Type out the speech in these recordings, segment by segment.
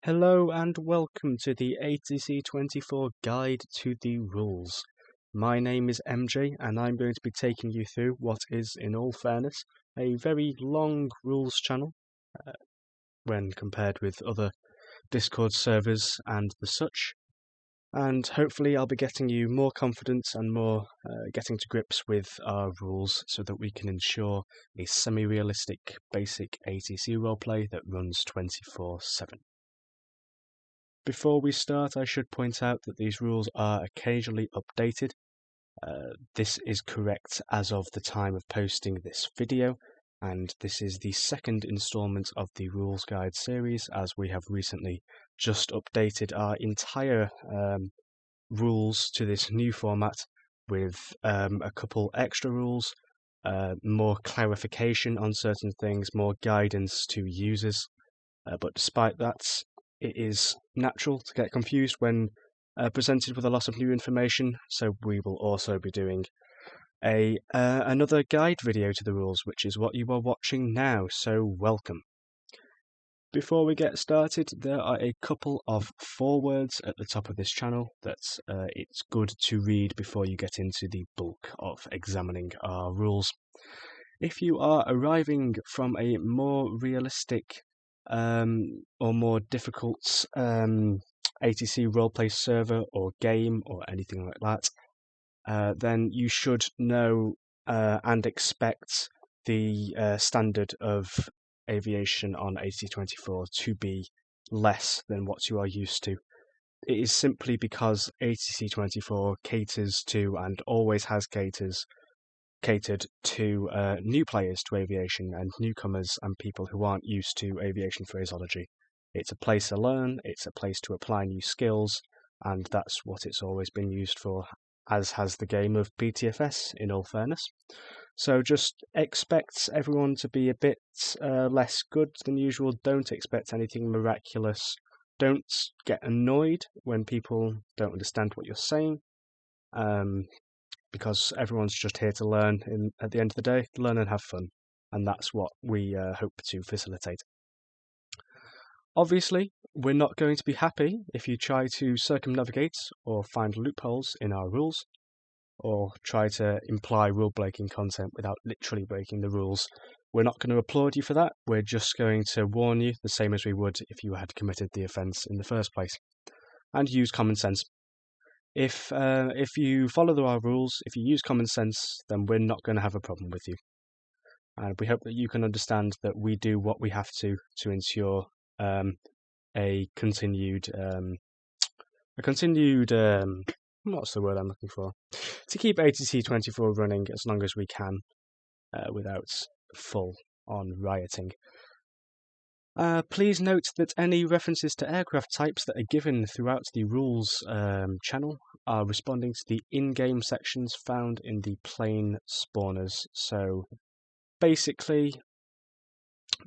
Hello and welcome to the ATC24 Guide to the Rules. My name is MJ and I'm going to be taking you through what is, in all fairness, a very long rules channel when compared with other Discord servers and the such. And hopefully I'll be getting you more confidence and more getting to grips with our rules so that we can ensure a semi-realistic basic ATC roleplay that runs 24/7. Before we start, I should point out that these rules are occasionally updated. This is correct as of the time of posting this video, and this is the second installment of the Rules Guide series, as we have recently just updated our entire rules to this new format with a couple extra rules, more clarification on certain things, more guidance to users. But despite that, it is natural to get confused when presented with a lot of new information, so we will also be doing another guide video to the rules, which is what you are watching now, so welcome. Before we get started, there are a couple of forewords at the top of this channel that it's good to read before you get into the bulk of examining our rules. If you are arriving from a more realistic or more difficult ATC roleplay server or game or anything like that, then you should know and expect the standard of aviation on ATC24 to be less than what you are used to. It is simply because ATC24 caters to and always has catered to new players to aviation and newcomers and people who aren't used to aviation phraseology. It's a place to learn, it's a place to apply new skills, and that's what it's always been used for, as has the game of BTFS, in all fairness. So just expect everyone to be a bit less good than usual. Don't expect anything miraculous. Don't get annoyed when people don't understand what you're saying. Because everyone's just here to learn at the end of the day, learn and have fun. And that's what we hope to facilitate. Obviously, we're not going to be happy if you try to circumnavigate or find loopholes in our rules, or try to imply rule-breaking content without literally breaking the rules. We're not going to applaud you for that. We're just going to warn you the same as we would if you had committed the offence in the first place. And use common sense. If you follow our rules, if you use common sense, then we're not going to have a problem with you. And we hope that you can understand that we do what we have to ensure a continued what's the word I'm looking for? To keep ATC24 running as long as we can without full-on rioting. Please note that any references to aircraft types that are given throughout the rules channel are responding to the in-game sections found in the plane spawners. So basically,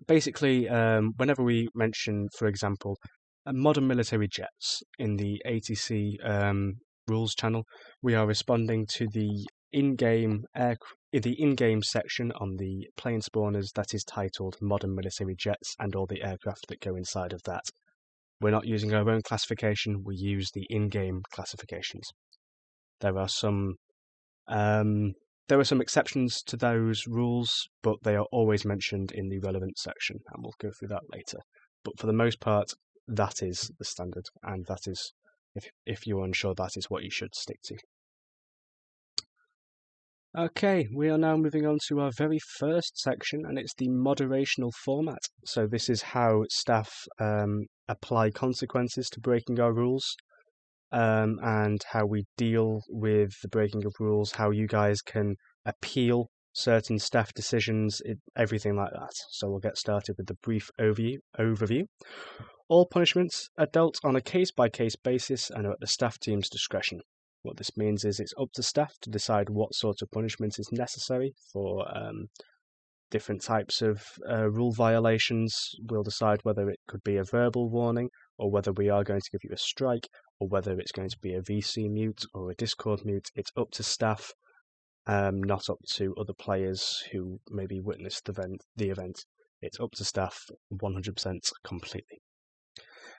whenever we mention, for example, modern military jets in the ATC rules channel, we are responding to the in-game section on the plane spawners that is titled Modern Military Jets and all the aircraft that go inside of that. We're not using our own classification, we use the in-game classifications. There are some exceptions to those rules, but they are always mentioned in the relevant section, and we'll go through that later. But for the most part, that is the standard, and that is, if you're unsure, that is what you should stick to. Okay, we are now moving on to our very first section, and it's the moderational format. So this is how staff apply consequences to breaking our rules, and how we deal with the breaking of rules, how you guys can appeal certain staff decisions, everything like that. So we'll get started with the brief overview. All punishments are dealt on a case-by-case basis and are at the staff team's discretion. What this means is it's up to staff to decide what sort of punishment is necessary for different types of rule violations. We'll decide whether it could be a verbal warning, or whether we are going to give you a strike, or whether it's going to be a VC mute or a Discord mute. It's up to staff, not up to other players who maybe witnessed the event. It's up to staff 100% completely.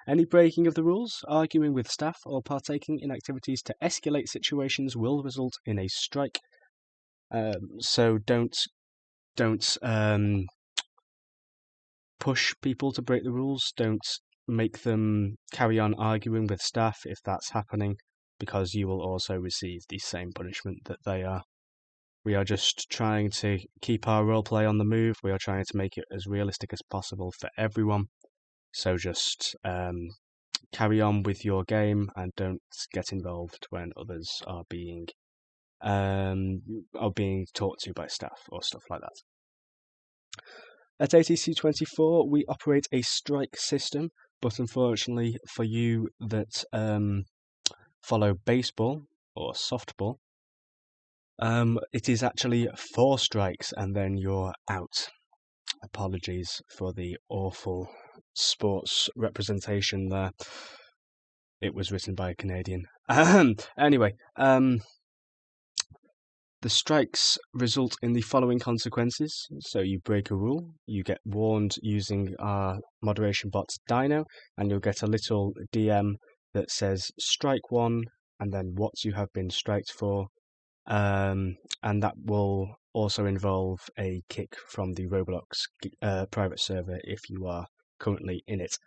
Any breaking of the rules, arguing with staff, or partaking in activities to escalate situations will result in a strike. So don't push people to break the rules. Don't make them carry on arguing with staff if that's happening, because you will also receive the same punishment that they are. We are just trying to keep our roleplay on the move. We are trying to make it as realistic as possible for everyone. So just carry on with your game and don't get involved when others are being talked to by staff or stuff like that. At ATC 24, we operate a strike system, but unfortunately for you that follow baseball or softball, it is actually 4 strikes and then you're out. Apologies for the awful sports representation there. It was written by a Canadian. Anyway, the strikes result in the following consequences. So you break a rule, you get warned using our moderation bot Dino, and you'll get a little DM that says strike 1 and then what you have been striked for. And that will also involve a kick from the Roblox private server if you are currently in it.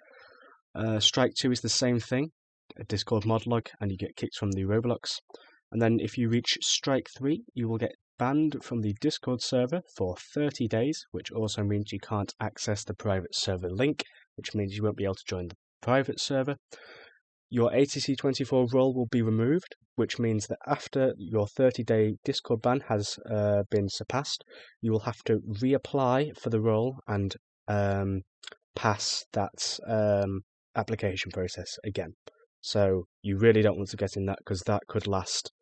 Strike 2 is the same thing, a Discord mod log, and you get kicked from the Roblox. And then if you reach strike 3, you will get banned from the Discord server for 30 days, which also means you can't access the private server link, which means you won't be able to join the private server. Your ATC 24 role will be removed, which means that after your 30-day Discord ban has been surpassed, you will have to reapply for the role and pass that application process again. So you really don't want to get in that, because that could last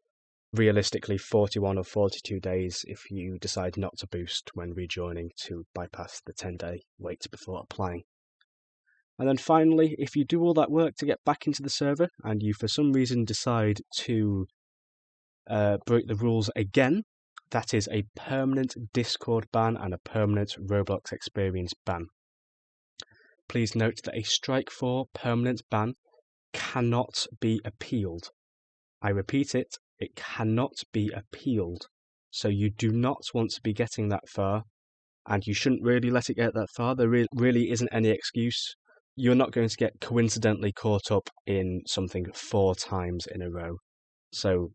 realistically 41 or 42 days if you decide not to boost when rejoining to bypass the 10-day wait before applying. And then finally, if you do all that work to get back into the server and you for some reason decide to break the rules again, that is a permanent Discord ban and a permanent Roblox experience ban. Please note that a strike 4 permanent ban cannot be appealed. I repeat it, it cannot be appealed. So you do not want to be getting that far, and you shouldn't really let it get that far. There really isn't any excuse. You're not going to get coincidentally caught up in something 4 times in a row. So,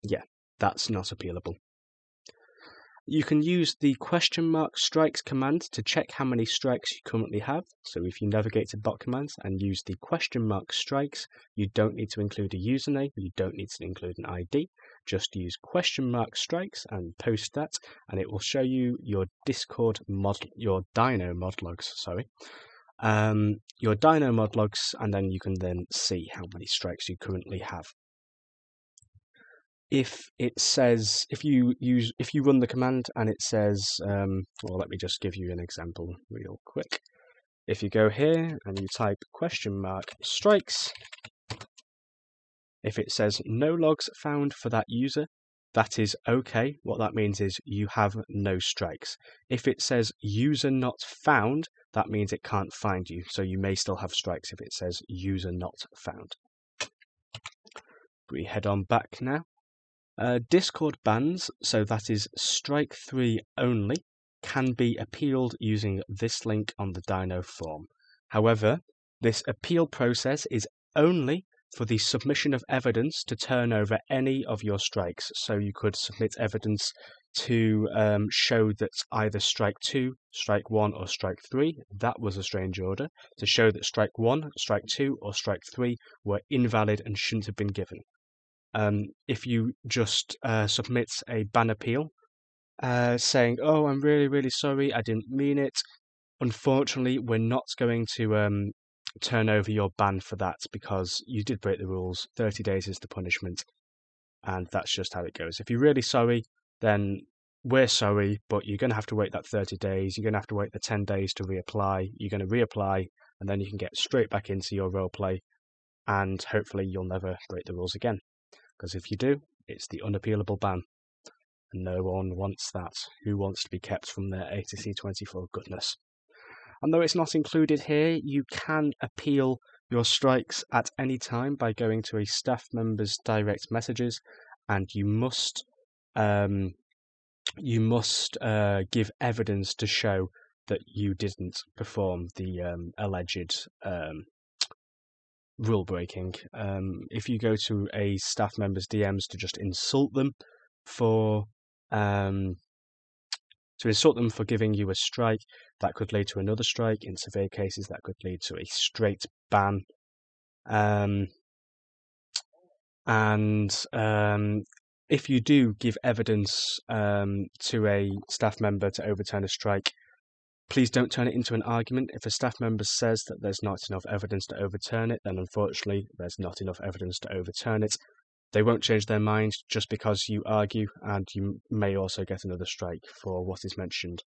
yeah, that's not appealable. You can use the !strikes command to check how many strikes you currently have. So if you navigate to bot commands and use the !strikes, you don't need to include a username, you don't need to include an ID. Just use !strikes and post that, and it will show you your Discord your Dino mod logs, your Dino mod logs, and then you can then see how many strikes you currently have. If you run the command and it says, well, let me just give you an example real quick. If you go here and you type !strikes, if it says no logs found for that user, that is okay. What that means is you have no strikes. If it says user not found, that means it can't find you, so you may still have strikes if it says user not found. We head on back now. Discord bans, so that is strike 3 only, can be appealed using this link on the Dino form. However, this appeal process is only for the submission of evidence to turn over any of your strikes. So you could submit evidence to show that either strike 2, strike 1 or strike 3, that was a strange order, to show that strike 1, strike 2 or strike 3 were invalid and shouldn't have been given. If you just submit a ban appeal saying, oh, I'm really, really sorry, I didn't mean it, unfortunately, we're not going to turn over your ban for that, because you did break the rules. 30 days is the punishment, and that's just how it goes. If you're really sorry, then we're sorry, but you're going to have to wait that 30 days. You're going to have to wait the 10 days to reapply. You're going to reapply, and then you can get straight back into your roleplay, and hopefully you'll never break the rules again. Because if you do, it's the unappealable ban. And no one wants that. Who wants to be kept from their ATC 24 goodness? And though it's not included here, you can appeal your strikes at any time by going to a staff member's direct messages, and you must give evidence to show that you didn't perform the alleged rule breaking. If you go to a staff member's DMs to just insult them for giving you a strike, that could lead to another strike. In severe cases, that could lead to a straight ban. If you do give evidence to a staff member to overturn a strike, please don't turn it into an argument. If a staff member says that there's not enough evidence to overturn it, then unfortunately there's not enough evidence to overturn it. They won't change their mind just because you argue, and you may also get another strike for what is mentioned.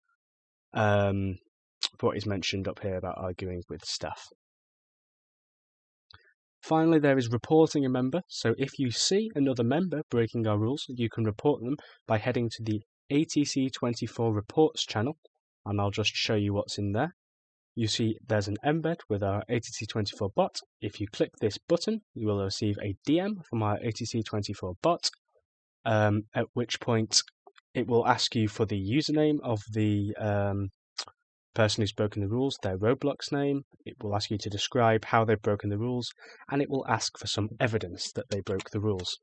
What is mentioned up here about arguing with staff. Finally, there is reporting a member. So if you see another member breaking our rules, you can report them by heading to the ATC24 reports channel, and I'll just show you what's in there. You see there's an embed with our ATC24 bot. If you click this button, you will receive a DM from our ATC24 bot, at which point it will ask you for the username of the person who's broken the rules, their Roblox name. It will ask you to describe how they've broken the rules, and it will ask for some evidence that they broke the rules.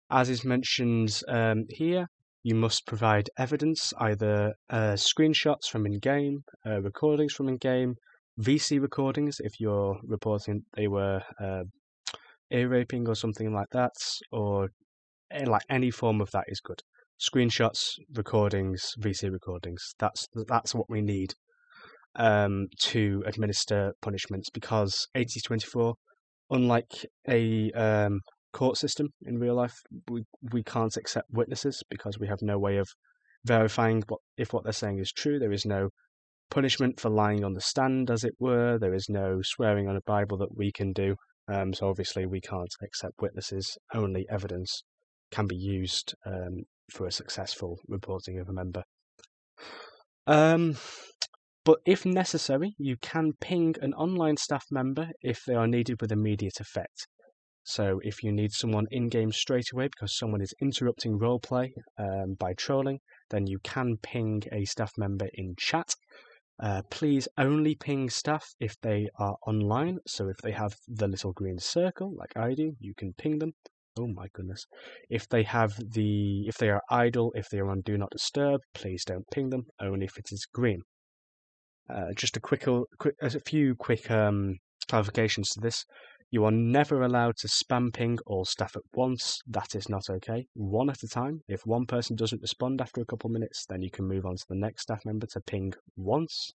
As is mentioned here, you must provide evidence, either screenshots from in-game, recordings from in-game, VC recordings if you're reporting they were ear raping or something like that, or like any form of that is good. Screenshots, recordings, VC recordings. That's what we need to administer punishments, because ATC24, unlike a court system in real life, we can't accept witnesses because we have no way of verifying if what they're saying is true. There is no punishment for lying on the stand, as it were. There is no swearing on a Bible that we can do. So obviously we can't accept witnesses. Only evidence can be used for a successful reporting of a member. But if necessary, you can ping an online staff member if they are needed with immediate effect. So if you need someone in-game straight away because someone is interrupting roleplay by trolling, then you can ping a staff member in chat. Please only ping staff if they are online. So if they have the little green circle, like I do, you can ping them. Oh my goodness. If they are idle, if they are on Do Not Disturb, please don't ping them, only if it is green. Just a few quick clarifications to this. You are never allowed to spam ping all staff at once. That is not okay. One at a time. If one person doesn't respond after a couple minutes, then you can move on to the next staff member to ping once.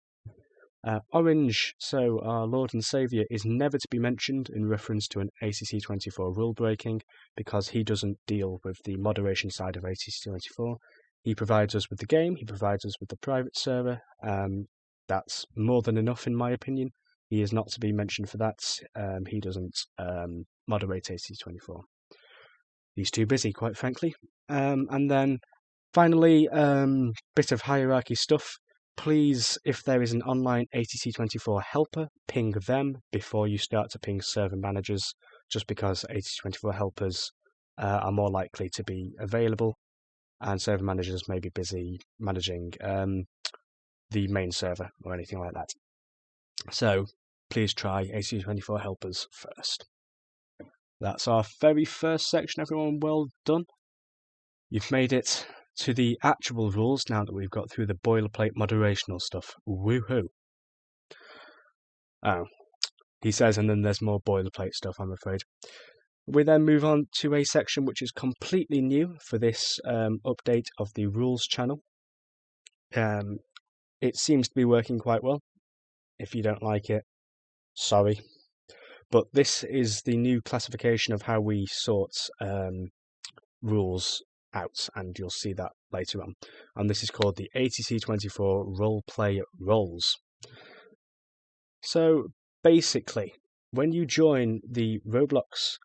Orange, so our Lord and Saviour, is never to be mentioned in reference to an ATC24 rule breaking, because he doesn't deal with the moderation side of ATC24. He provides us with the game, he provides us with the private server. That's more than enough in my opinion. He is not to be mentioned for that. He doesn't moderate ATC24. He's too busy, quite frankly. And then finally, bit of hierarchy stuff. Please, if there is an online ATC24 helper, ping them before you start to ping server managers, just because ATC24 helpers are more likely to be available, and server managers may be busy managing the main server or anything like that. So please try ATC24 helpers first. That's our very first section, everyone. Well done. You've made it to the actual rules now that we've got through the boilerplate moderational stuff. Woohoo! Oh, he says, and then there's more boilerplate stuff, I'm afraid. We then move on to a section which is completely new for this update of the rules channel. It seems to be working quite well. If you don't like it, sorry. But this is the new classification of how we sort rules out, and you'll see that later on. And this is called the ATC24 Roleplay Roles. So basically, when you join the Roblox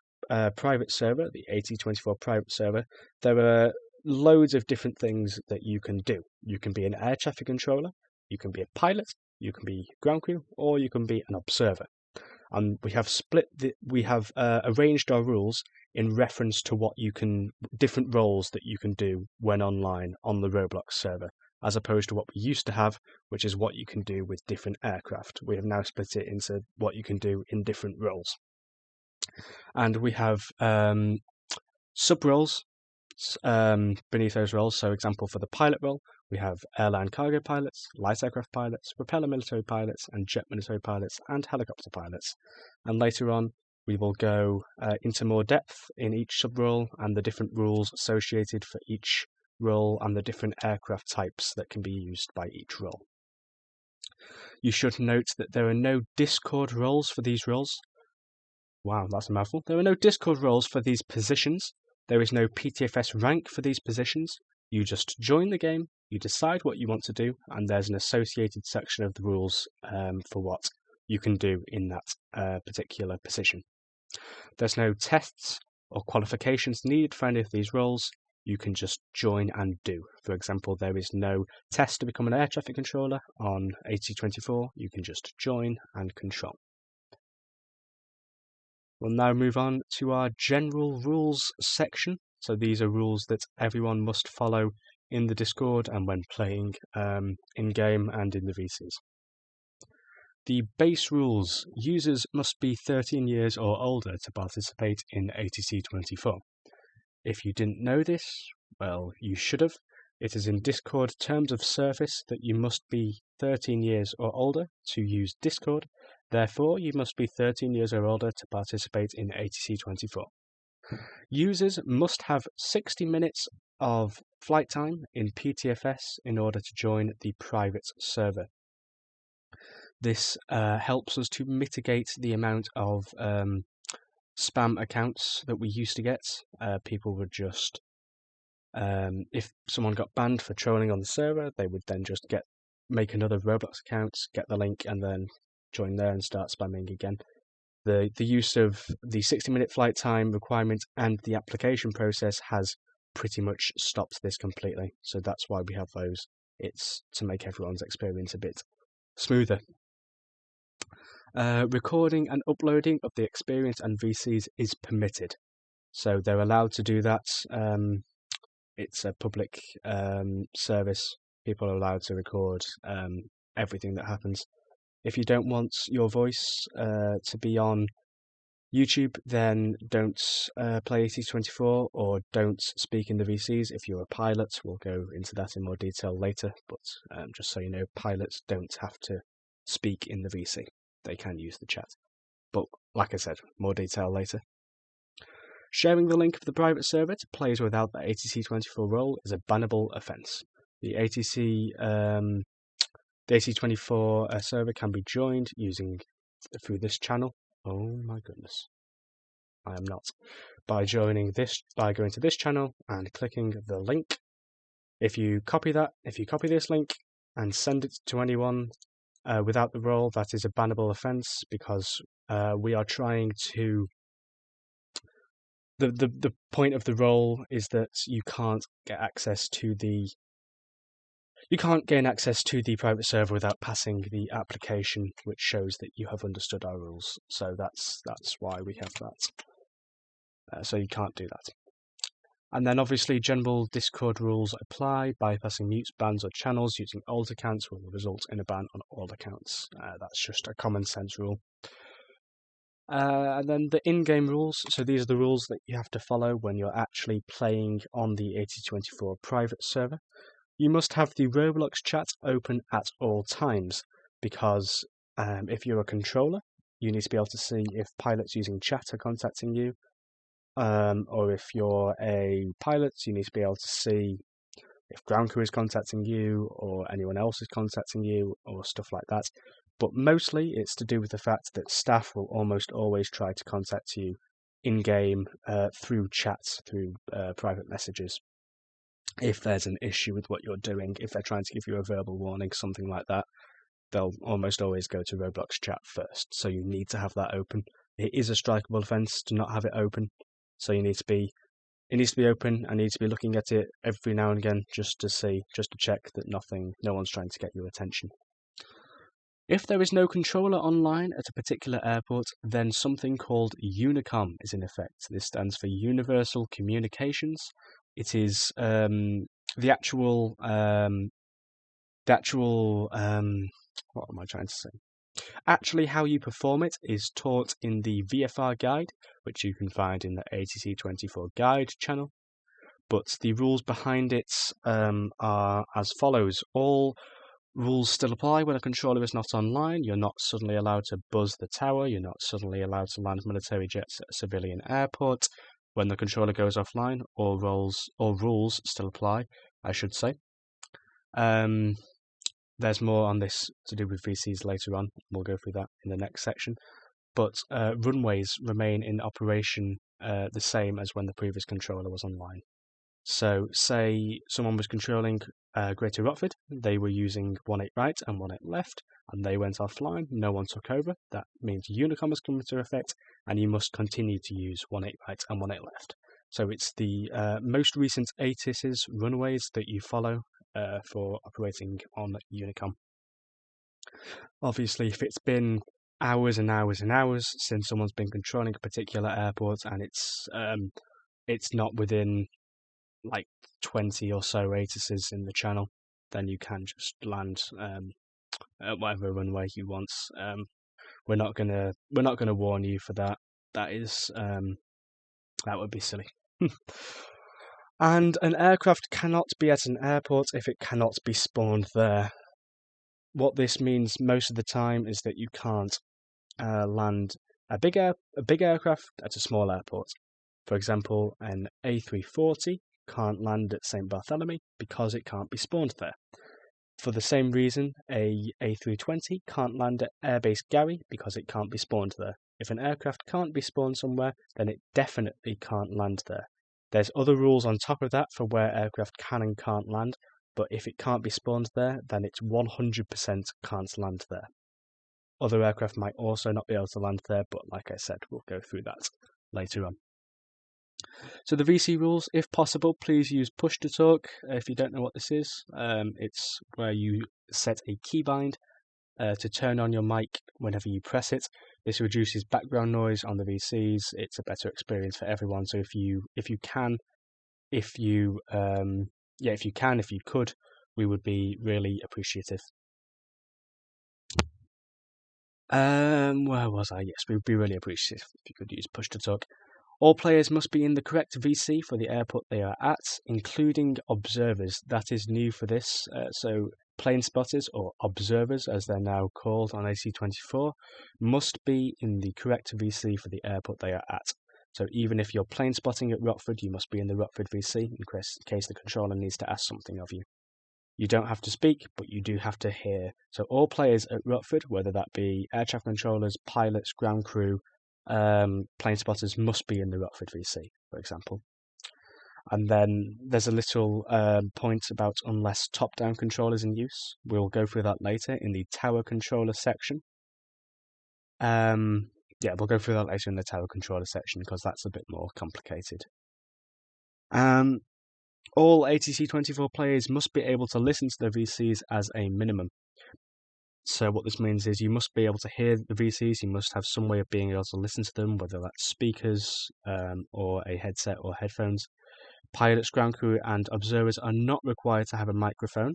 private server, the ATC24 private server, there are loads of different things that you can do. You can be an air traffic controller, you can be a pilot, You can be ground crew, or you can be an observer. And we have arranged our rules in reference to different roles that you can do when online on the Roblox server, as opposed to what we used to have, which is what you can do with different aircraft. We have now split it into what you can do in different roles. And we have sub-roles beneath those roles. So example, for the pilot role, we have airline cargo pilots, light aircraft pilots, propeller military pilots, and jet military pilots, and helicopter pilots. And later on, we will go into more depth in each sub-role and the different rules associated for each role and the different aircraft types that can be used by each role. You should note that there are no Discord roles for these roles. Wow, that's a mouthful. There are no Discord roles for these positions. There is no PTFS rank for these positions. You just join the game, you decide what you want to do, and there's an associated section of the rules for what you can do in that particular position. There's no tests or qualifications needed for any of these roles. You can just join and do. For example, there is no test to become an air traffic controller on ATC24. You can just join and control. We'll now move on to our general rules section. So these are rules that everyone must follow in the Discord and when playing in-game and in the VCs. The base rules: users must be 13 years or older to participate in ATC24. If you didn't know this, well, you should have. It is in Discord Terms of Service that you must be 13 years or older to use Discord. Therefore, you must be 13 years or older to participate in ATC24. Users must have 60 minutes of flight time in PTFS in order to join the private server. This helps us to mitigate the amount of spam accounts that we used to get. People would just, if someone got banned for trolling on the server, they would then just make another Roblox account, get the link, and then join there and start spamming again. The use of the 60-minute flight time requirement and the application process has pretty much stopped this completely. So that's why we have those. It's to make everyone's experience a bit smoother. Recording and uploading of the experience and VCs is permitted. So they're allowed to do that. It's a public service. People are allowed to record everything that happens. If you don't want your voice to be on YouTube, then don't play ATC24 or don't speak in the VCs. If you're a pilot, we'll go into that in more detail later, but just so you know, pilots don't have to speak in the VC. They can use the chat. But like I said, more detail later. Sharing the link of the private server to players without the ATC24 role is a bannable offence. The ATC24 server can be joined through this channel. Oh my goodness. I am not. By going to this channel and clicking the link. If you copy this link and send it to anyone without the role, that is a bannable offence, because we are trying to... The point of the role is that you can't get access to You can't gain access to the private server without passing the application, which shows that you have understood our rules. So that's why we have that. So you can't do that. And then obviously general Discord rules apply. Bypassing mutes, bans, or channels using old accounts will result in a ban on all accounts. That's just a common sense rule. And then the in-game rules. So these are the rules that you have to follow when you're actually playing on the ATC24 private server. You must have the Roblox chat open at all times, because if you're a controller, you need to be able to see if pilots using chat are contacting you, or if you're a pilot, you need to be able to see if ground crew is contacting you, or anyone else is contacting you, or stuff like that. But mostly it's to do with the fact that staff will almost always try to contact you in-game through chats, through private messages. If there's an issue with what you're doing, if they're trying to give you a verbal warning, something like that, they'll almost always go to Roblox chat first. So you need to have that open. It is a strikeable offence to not have it open. So it needs to be open, and you need to be looking at it every now and again just to check that no one's trying to get your attention. If there is no controller online at a particular airport, then something called UNICOM is in effect. This stands for Universal Communications. It is the actual what am I trying to say? Actually, how you perform it is taught in the VFR guide, which you can find in the ATC24 guide channel. But the rules behind it are as follows. All rules still apply when a controller is not online. You're not suddenly allowed to buzz the tower. You're not suddenly allowed to land military jets at a civilian airport when the controller goes offline. All rules still apply, I should say. There's more on this to do with VCs later on. We'll go through that in the next section. But runways remain in operation the same as when the previous controller was online. So say someone was controlling Greater Rockford, they were using 1/8 right and 1/8 left, and they went offline, no one took over. That means UNICOM has come into effect, and you must continue to use 1/8 right and 1/8 left. So it's the most recent ATIS's runways that you follow for operating on UNICOM. Obviously, if it's been hours and hours and hours since someone's been controlling a particular airport and it's not within like 20 or so ATIS's in the channel, then you can just land at whatever runway you want. We're not gonna warn you for that. That is that would be silly. And an aircraft cannot be at an airport if it cannot be spawned there. What this means most of the time is that you can't land a big aircraft at a small airport. For example, an A340 can't land at St. Bartholomew because it can't be spawned there. For the same reason, a A320 can't land at Airbase Gary because it can't be spawned there. If an aircraft can't be spawned somewhere, then it definitely can't land there. There's other rules on top of that for where aircraft can and can't land, but if it can't be spawned there, then it's 100% can't land there. Other aircraft might also not be able to land there, but like I said, we'll go through that later on. So the VC rules, if possible, please use push to talk. If you don't know what this is, it's where you set a keybind to turn on your mic whenever you press it. This reduces background noise on the VCs. It's a better experience for everyone. So if you could, we would be really appreciative. Where was I? Yes, we would be really appreciative if you could use push to talk. All players must be in the correct VC for the airport they are at, including observers. That is new for this. So plane spotters, or observers as they're now called on ATC24, must be in the correct VC for the airport they are at. So even if you're plane spotting at Rockford, you must be in the Rockford VC in case the controller needs to ask something of you. You don't have to speak, but you do have to hear. So all players at Rockford, whether that be air traffic controllers, pilots, ground crew, plane spotters, must be in the Rockford VC, for example. And then there's a little point about unless top-down control is in use. We'll go through that later in the tower controller section. Yeah, we'll go through that later in the tower controller section because that's a bit more complicated. All ATC24 players must be able to listen to the VCs as a minimum. So what this means is you must be able to hear the VCs, you must have some way of being able to listen to them, whether that's speakers or a headset or headphones. Pilots, ground crew and observers are not required to have a microphone.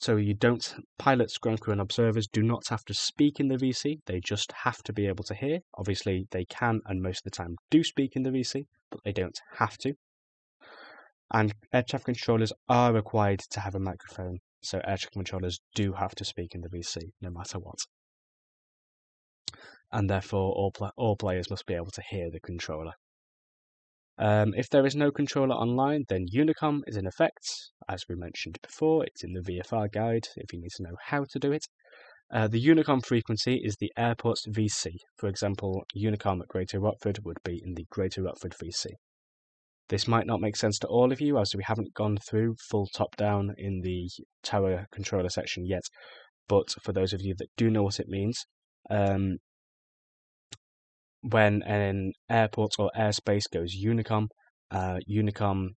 So pilots, ground crew and observers do not have to speak in the VC, they just have to be able to hear. Obviously they can and most of the time do speak in the VC, but they don't have to. And air traffic controllers are required to have a microphone, so air traffic controllers do have to speak in the VC, no matter what. And therefore, all players must be able to hear the controller. If there is no controller online, then UNICOM is in effect. As we mentioned before, it's in the VFR guide if you need to know how to do it. The UNICOM frequency is the airport's VC. For example, UNICOM at Greater Rockford would be in the Greater Rockford VC. This might not make sense to all of you as we haven't gone through full top-down in the tower controller section yet, but for those of you that do know what it means, when an airport or airspace goes UNICOM, UNICOM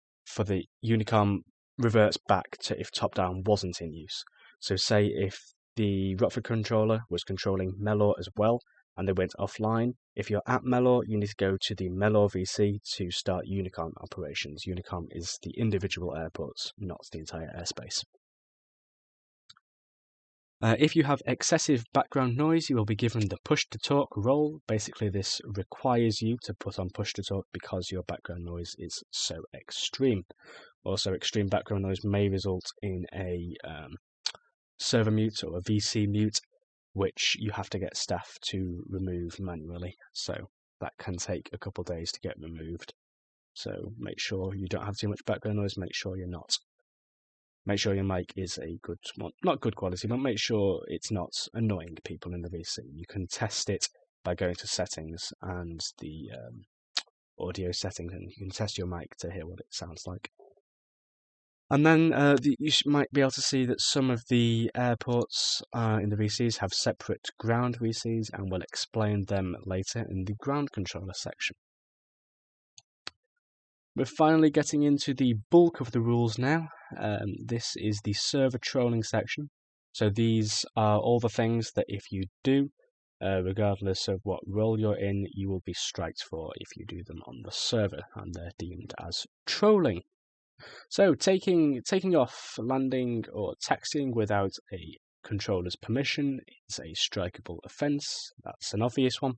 reverts back to if top-down wasn't in use. So say if the Rockford controller was controlling Mellor as well, and they went offline. If you're at Mellor, you need to go to the Mellor VC to start Unicom operations. Unicom is the individual airports, not the entire airspace. If you have excessive background noise, you will be given the push-to-talk role. Basically, this requires you to put on push-to-talk because your background noise is so extreme. Also, extreme background noise may result in a server mute or a VC mute, which you have to get staff to remove manually. So that can take a couple of days to get removed. So make sure you don't have too much background noise. Make sure you're not. Make sure your mic is a good, well, not good quality, but make sure it's not annoying people in the VC. You can test it by going to settings and the audio settings, and you can test your mic to hear what it sounds like. And then you might be able to see that some of the airports in the VCs have separate ground VCs, and we'll explain them later in the ground controller section. We're finally getting into the bulk of the rules now. This is the server trolling section. So these are all the things that if you do, regardless of what role you're in, you will be striked for if you do them on the server, and they're deemed as trolling. So taking off, landing, or taxiing without a controller's permission is a strikeable offence. That's an obvious one.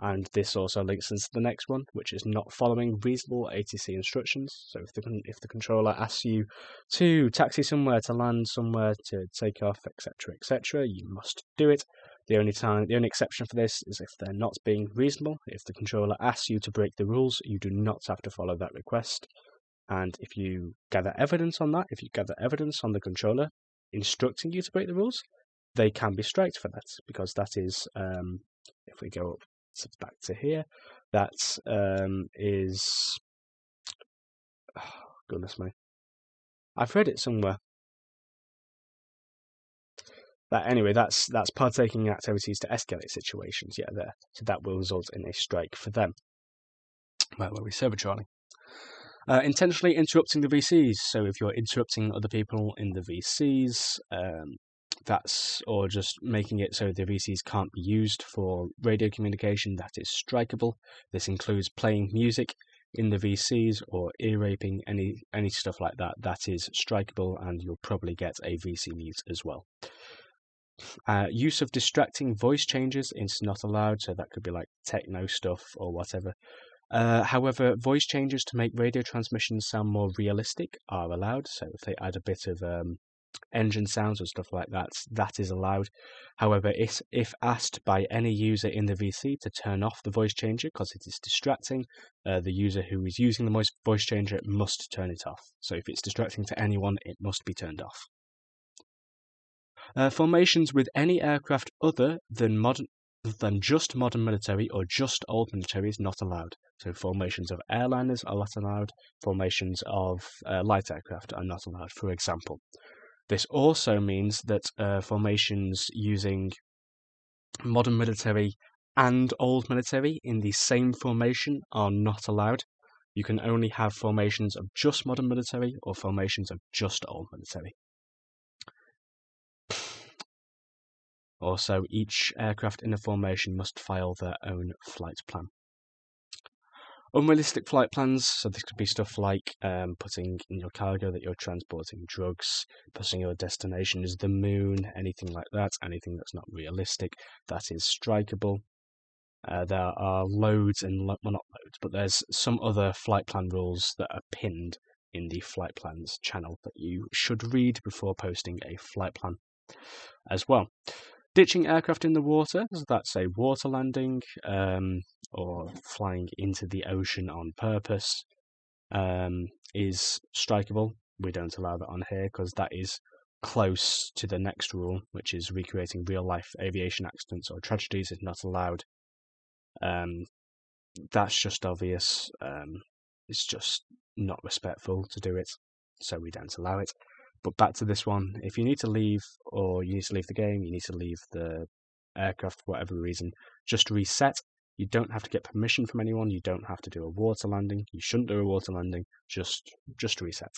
And this also links into the next one, which is not following reasonable ATC instructions. So if the controller asks you to taxi somewhere, to land somewhere, to take off, etc., you must do it. The only exception for this is if they're not being reasonable. If the controller asks you to break the rules, you do not have to follow that request. And if you gather evidence on that, if you gather evidence on the controller instructing you to break the rules, they can be striked for that, because that is, if we go up back to here, that is, oh, goodness me, I've read it somewhere. But anyway, that's partaking in activities to escalate situations, yeah, there. So that will result in a strike for them. Where were we? Server trolling. Intentionally interrupting the VCs. So if you're interrupting other people in the VCs, or just making it so the VCs can't be used for radio communication, that is strikeable. This includes playing music in the VCs or ear raping, any stuff like that. That is strikeable, and you'll probably get a VC mute as well. Use of distracting voice changes is not allowed, so that could be like techno stuff or whatever. However, voice changes to make radio transmissions sound more realistic are allowed. So if they add a bit of engine sounds or stuff like that, that is allowed. However, if asked by any user in the VC to turn off the voice changer because it is distracting, the user who is using the voice changer must turn it off. So if it's distracting to anyone, it must be turned off. Formations with any aircraft other than just modern military or just old military is not allowed. So formations of airliners are not allowed. Formations of light aircraft are not allowed, for example. This also means that formations using modern military and old military in the same formation are not allowed. You can only have formations of just modern military or formations of just old military. Also, each aircraft in a formation must file their own flight plan. Unrealistic flight plans, so this could be stuff like putting in your cargo that you're transporting drugs, putting your destination as the moon, anything like that, anything that's not realistic, that is strikeable. There are loads and, well, not loads, but there's some other flight plan rules that are pinned in the flight plans channel that you should read before posting a flight plan as well. Ditching aircraft in the water, so that's a water landing or flying into the ocean on purpose, is strikeable. We don't allow that on here because that is close to the next rule, which is recreating real-life aviation accidents or tragedies is not allowed. That's just obvious. It's just not respectful to do it, so we don't allow it. But back to this one, if you need to leave, or you need to leave the game, you need to leave the aircraft for whatever reason, just reset. You don't have to get permission from anyone, you don't have to do a water landing, you shouldn't do a water landing, just reset.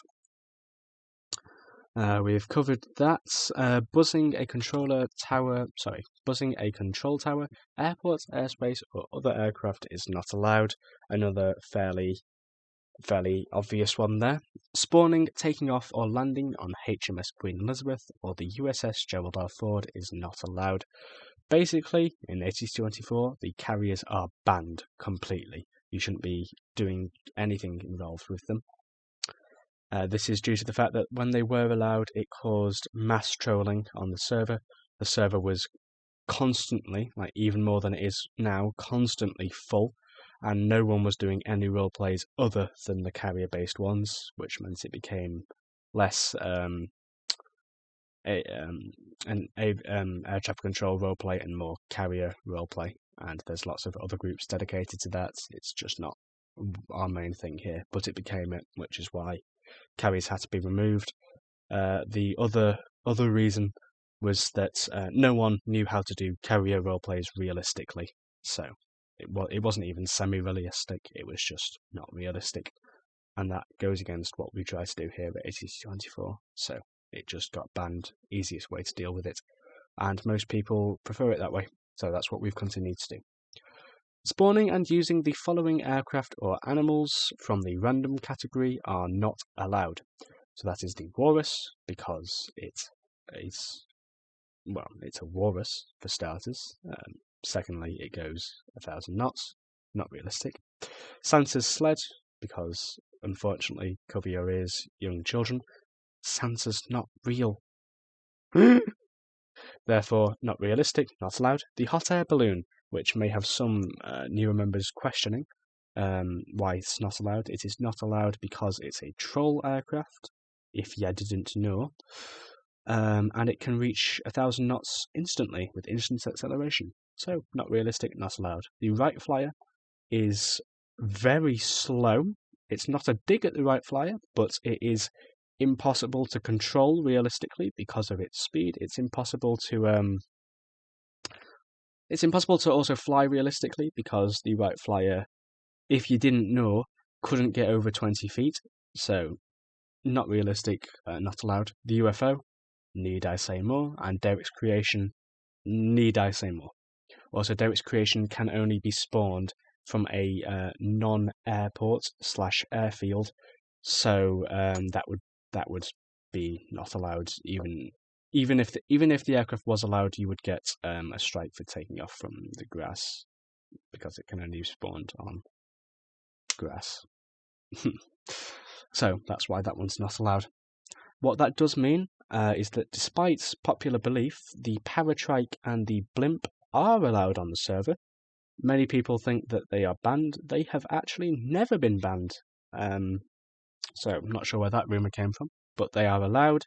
We've covered that. Buzzing a control tower, airports, airspace, or other aircraft is not allowed. Another fairly obvious one there. Spawning, taking off, or landing on HMS Queen Elizabeth or the USS Gerald R. Ford is not allowed. Basically, in ATC-24, the carriers are banned completely. You shouldn't be doing anything involved with them. This is due to the fact that when they were allowed, it caused mass trolling on the server. The server was constantly, like even more than it is now, constantly full, and no one was doing any role plays other than the carrier-based ones, which meant it became less air traffic control roleplay and more carrier roleplay. And there's lots of other groups dedicated to that. It's just not our main thing here, but it became it, which is why carriers had to be removed. The other reason was that no one knew how to do carrier roleplays realistically, so it wasn't even semi-realistic, it was just not realistic, and that goes against what we try to do here at ATC-24, so it just got banned. Easiest way to deal with it, and most people prefer it that way, so that's what we've continued to do. Spawning and using the following aircraft or animals from the random category are not allowed. So that is the walrus, because it is, well, it's a walrus for starters. Secondly, it goes 1,000 knots, not realistic. Santa's sled, because unfortunately, cover your ears, young children. Santa's not real. Therefore, not realistic, not allowed. The hot air balloon, which may have some newer members questioning why it's not allowed. It is not allowed because it's a troll aircraft, if you didn't know, and it can reach 1,000 knots instantly with instant acceleration. So, not realistic, not allowed. The Wright Flyer is very slow. It's not a dig at the Wright Flyer, but it is impossible to control realistically because of its speed. It's impossible to also fly realistically because the Wright Flyer, if you didn't know, couldn't get over 20 feet. So, not realistic, not allowed. The UFO, need I say more? And Derek's Creation, need I say more? Also, Derek's Creation can only be spawned from a non-airport / airfield, so that would be not allowed. Even if the aircraft was allowed, you would get a strike for taking off from the grass because it can only be spawned on grass. So that's why that one's not allowed. What that does mean is that despite popular belief, the Paratrike and the Blimp are allowed on the server. Many people think that they are banned. They have actually never been banned. So I'm not sure where that rumour came from, but they are allowed.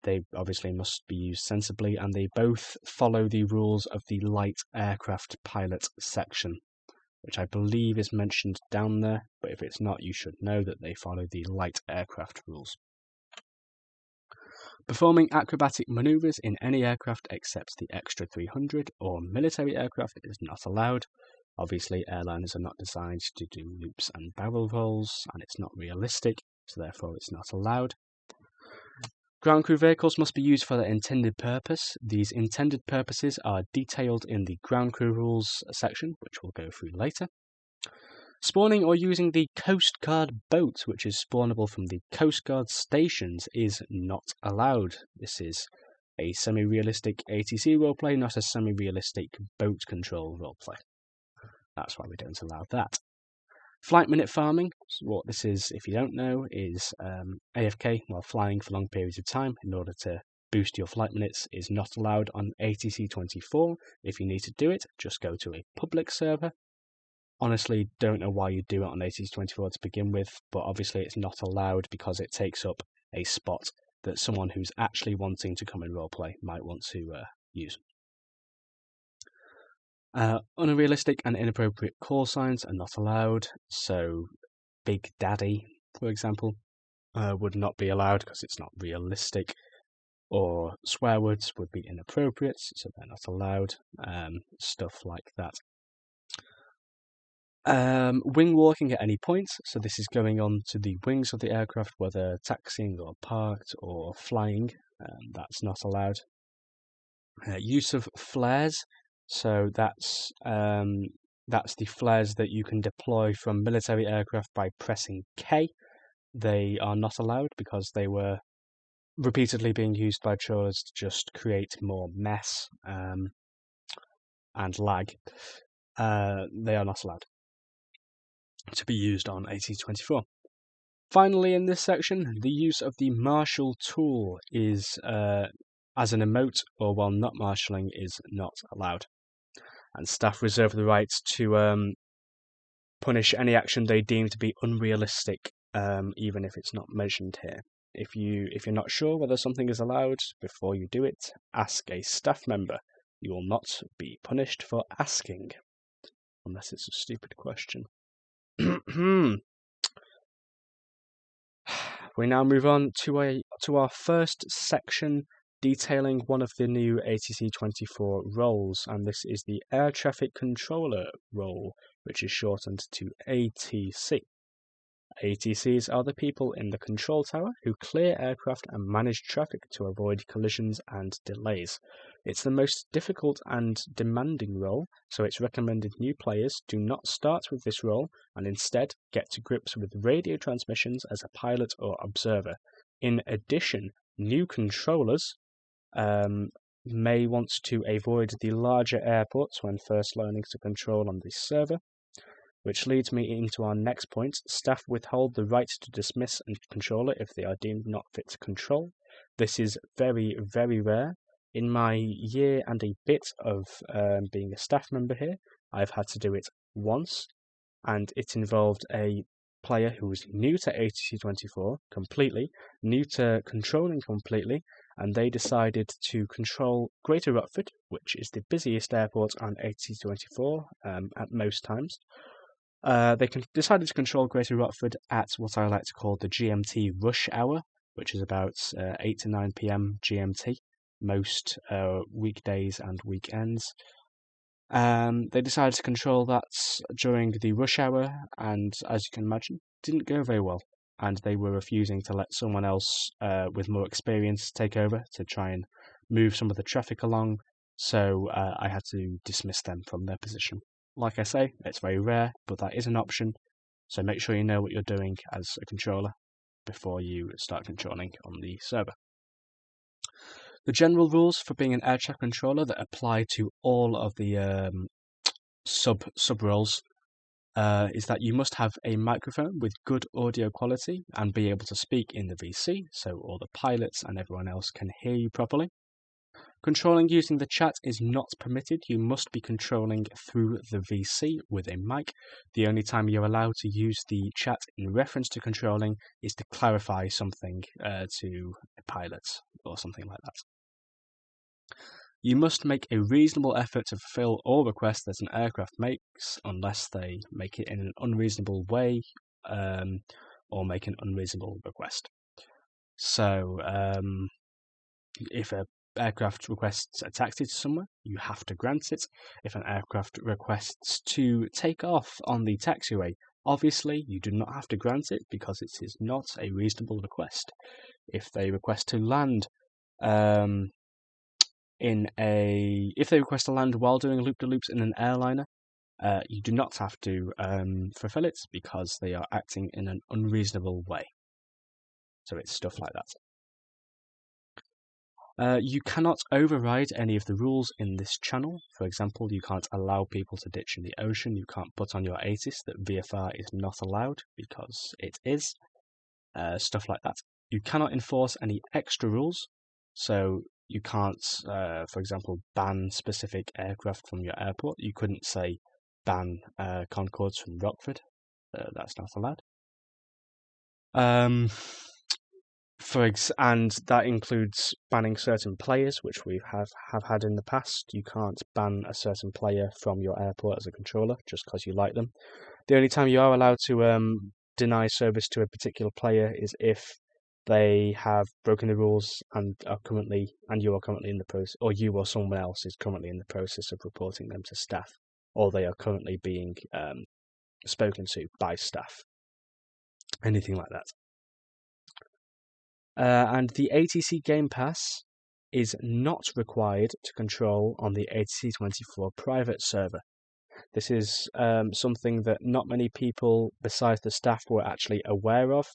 They obviously must be used sensibly, and they both follow the rules of the light aircraft pilot section, which I believe is mentioned down there, but if it's not, you should know that they follow the light aircraft rules. Performing acrobatic maneuvers in any aircraft except the Extra 300 or military aircraft is not allowed. Obviously, airliners are not designed to do loops and barrel rolls, and it's not realistic, so therefore it's not allowed. Ground crew vehicles must be used for their intended purpose. These intended purposes are detailed in the ground crew rules section, which we'll go through later. Spawning or using the Coast Guard boat, which is spawnable from the Coast Guard stations, is not allowed. This is a semi-realistic ATC roleplay, not a semi-realistic boat control roleplay. That's why we don't allow that. Flight minute farming, what this is, if you don't know, is AFK while flying for long periods of time in order to boost your flight minutes is not allowed on ATC-24. If you need to do it, just go to a public server. Honestly, don't know why you do it on ATC-24 to begin with, but obviously it's not allowed because it takes up a spot that someone who's actually wanting to come and roleplay might want to use. Unrealistic and inappropriate call signs are not allowed, so Big Daddy, for example, would not be allowed because it's not realistic, or swear words would be inappropriate, so they're not allowed, stuff like that. Wing walking at any point, so this is going on to the wings of the aircraft, whether taxiing or parked or flying, that's not allowed. Use of flares, so that's the flares that you can deploy from military aircraft by pressing K. They are not allowed because they were repeatedly being used by trawlers to just create more mess and lag. They are not allowed to be used on AT-24. Finally, in this section, the use of the marshal tool is, as an emote or while not marshalling, is not allowed. And staff reserve the right to punish any action they deem to be unrealistic, even if it's not mentioned here. If you're not sure whether something is allowed, before you do it, ask a staff member. You will not be punished for asking, unless it's a stupid question. We now move on to our first section, detailing one of the new ATC-24 roles, and this is the Air Traffic Controller role, which is shortened to ATC. ATCs are the people in the control tower who clear aircraft and manage traffic to avoid collisions and delays. It's the most difficult and demanding role, so it's recommended new players do not start with this role and instead get to grips with radio transmissions as a pilot or observer. In addition, new controllers may want to avoid the larger airports when first learning to control on the server. Which leads me into our next point. Staff withhold the right to dismiss a controller if they are deemed not fit to control. This is very, very rare. In my year and a bit of being a staff member here, I've had to do it once, and it involved a player who was new to ATC-24 completely, new to controlling completely, and they decided to control Greater Rockford, which is the busiest airport on ATC-24 at most times. They decided to control Greater Rockford at what I like to call the GMT rush hour, which is about 8 to 9 p.m. GMT, most weekdays and weekends. They decided to control that during the rush hour, and as you can imagine, didn't go very well. And they were refusing to let someone else with more experience take over to try and move some of the traffic along, so I had to dismiss them from their position. Like I say, it's very rare, but that is an option, so make sure you know what you're doing as a controller before you start controlling on the server. The general rules for being an air traffic controller that apply to all of the sub roles is that you must have a microphone with good audio quality and be able to speak in the VC, so all the pilots and everyone else can hear you properly. Controlling using the chat is not permitted. You must be controlling through the VC with a mic. The only time you're allowed to use the chat in reference to controlling is to clarify something to a pilot or something like that. You must make a reasonable effort to fulfill all requests that an aircraft makes, unless they make it in an unreasonable way or make an unreasonable request. So, if an aircraft requests a taxi to somewhere, you have to grant it. If an aircraft requests to take off on the taxiway, obviously you do not have to grant it because it is not a reasonable request. If they request to land if they request to land while doing loop-de-loops in an airliner, you do not have to fulfill it because they are acting in an unreasonable way. So it's stuff like that. You cannot override any of the rules in this channel. For example, you can't allow people to ditch in the ocean. You can't put on your ATIS that VFR is not allowed because it is. Stuff like that. You cannot enforce any extra rules. So you can't, for example, ban specific aircraft from your airport. You couldn't say ban Concords from Rockford. That's not allowed. And that includes banning certain players, which we have had in the past. You can't ban a certain player from your airport as a controller just because you like them. The only time you are allowed to deny service to a particular player is if they have broken the rules and you are currently in the process, or you or someone else is currently in the process of reporting them to staff, or they are currently being spoken to by staff, anything like that. And the ATC Game Pass is not required to control on the ATC24 private server. This is something that not many people besides the staff were actually aware of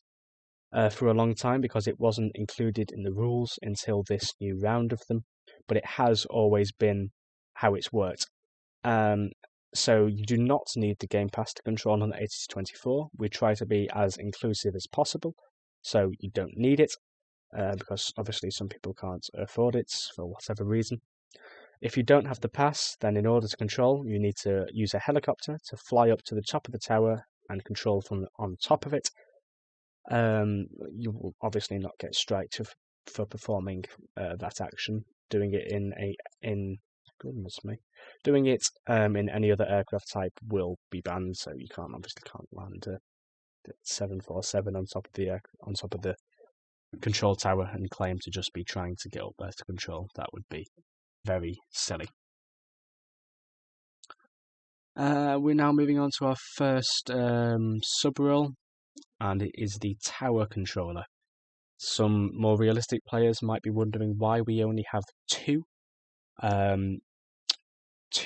for a long time, because it wasn't included in the rules until this new round of them, but it has always been how it's worked. So you do not need the Game Pass to control on the ATC24. We try to be as inclusive as possible, so you don't need it, because obviously some people can't afford it for whatever reason. If you don't have the pass, then in order to control, you need to use a helicopter to fly up to the top of the tower and control from on top of it. You will obviously not get striked for performing that action. Doing it in any other aircraft type will be banned. So you can't land a 747 on top of the control tower and claim to just be trying to get up there to control. That would be very silly. We're now moving on to our first sub-role, and it is the tower controller. Some more realistic players might be wondering why we only have two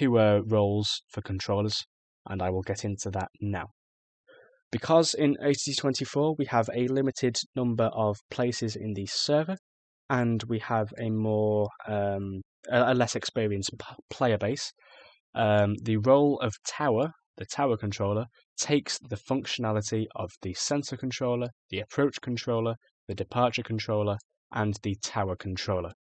roles for controllers, and I will get into that now. Because in ATC24 we have a limited number of places in the server, and we have a less experienced player base, the role of the tower controller, takes the functionality of the sensor controller, the approach controller, the departure controller, and the tower controller.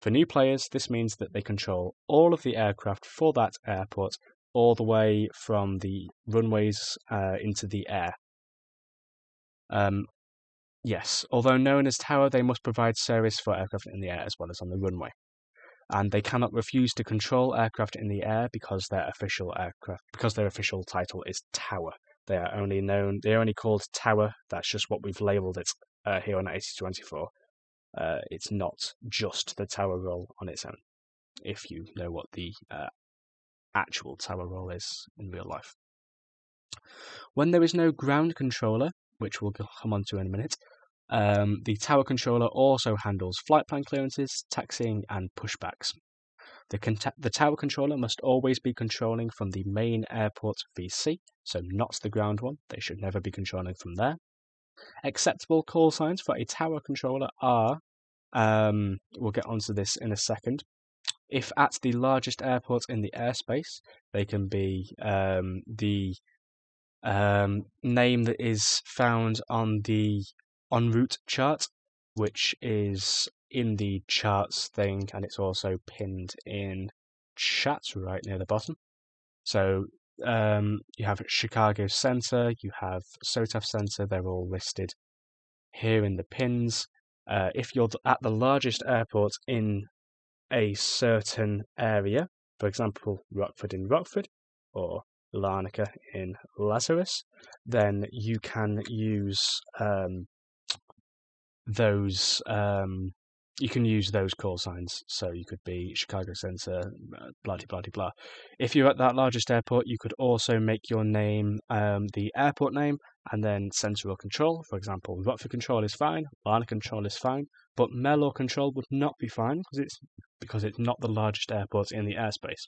For new players, this means that they control all of the aircraft for that airport, all the way from the runways into the air. Yes, although known as tower, they must provide service for aircraft in the air as well as on the runway. And they cannot refuse to control aircraft in the air because their official title is tower. They're only called tower. That's just what we've labelled it here on ATC24. It's not just the tower role on its own, if you know what the actual tower role is in real life. When there is no ground controller, which we'll come on to in a minute, the tower controller also handles flight plan clearances, taxiing, and pushbacks. The tower controller must always be controlling from the main airport VC, so not the ground one. They should never be controlling from there. Acceptable call signs for a tower controller are, we'll get onto this in a second. If at the largest airport in the airspace, they can be the name that is found on the en route chart, which is in the charts thing, and it's also pinned in chat right near the bottom. So you have Chicago Center, you have SOTAF Center, they're all listed here in the pins. If you're at the largest airport in a certain area, for example, Rockford in Rockford, or Larnaca in Lazarus, then you can use those call signs. So you could be Chicago Center, blah blah blah. If you're at that largest airport, you could also make your name the airport name and then center or control. For example, Rockford control is fine, Larnaca control is fine, but Mellor control would not be fine because it's not the largest airport in the airspace.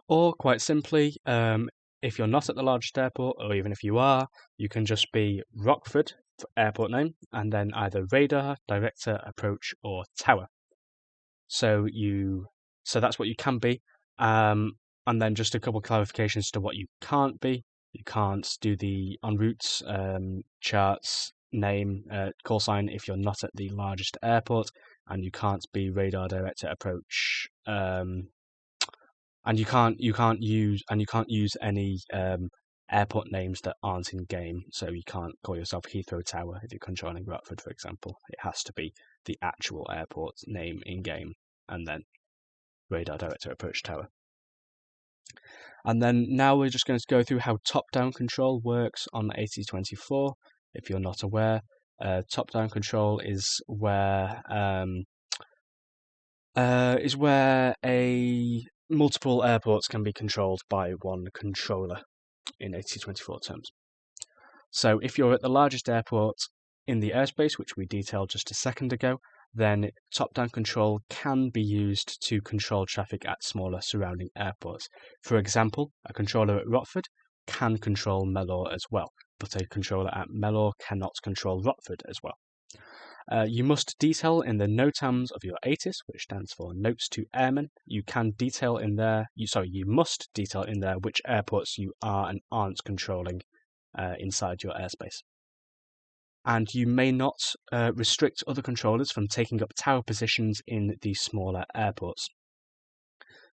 Or quite simply, if you're not at the largest airport, or even if you are, you can just be Rockford for airport name, and then either radar, director, approach, or tower. So that's what you can be. And then just a couple of clarifications to what you can't be. You can't do the en route charts name call sign if you're not at the largest airport, and you can't be radar, director, approach. And you can't use any airport names that aren't in game. So you can't call yourself Heathrow Tower if you're controlling Rockford, for example. It has to be the actual airport name in game, and then radar, director, approach, tower. And then now we're just going to go through how top-down control works on ATC24. If you're not aware, top-down control is where multiple airports can be controlled by one controller. in ATIS-24 terms. So if you're at the largest airport in the airspace, which we detailed just a second ago, then top-down control can be used to control traffic at smaller surrounding airports. For example, a controller at Rockford can control Mellor as well, but a controller at Mellor cannot control Rockford as well. You must detail in the NOTAMs of your ATIS, which stands for Notes to Airmen. You must detail in there which airports you are and aren't controlling inside your airspace. And you may not restrict other controllers from taking up tower positions in the smaller airports.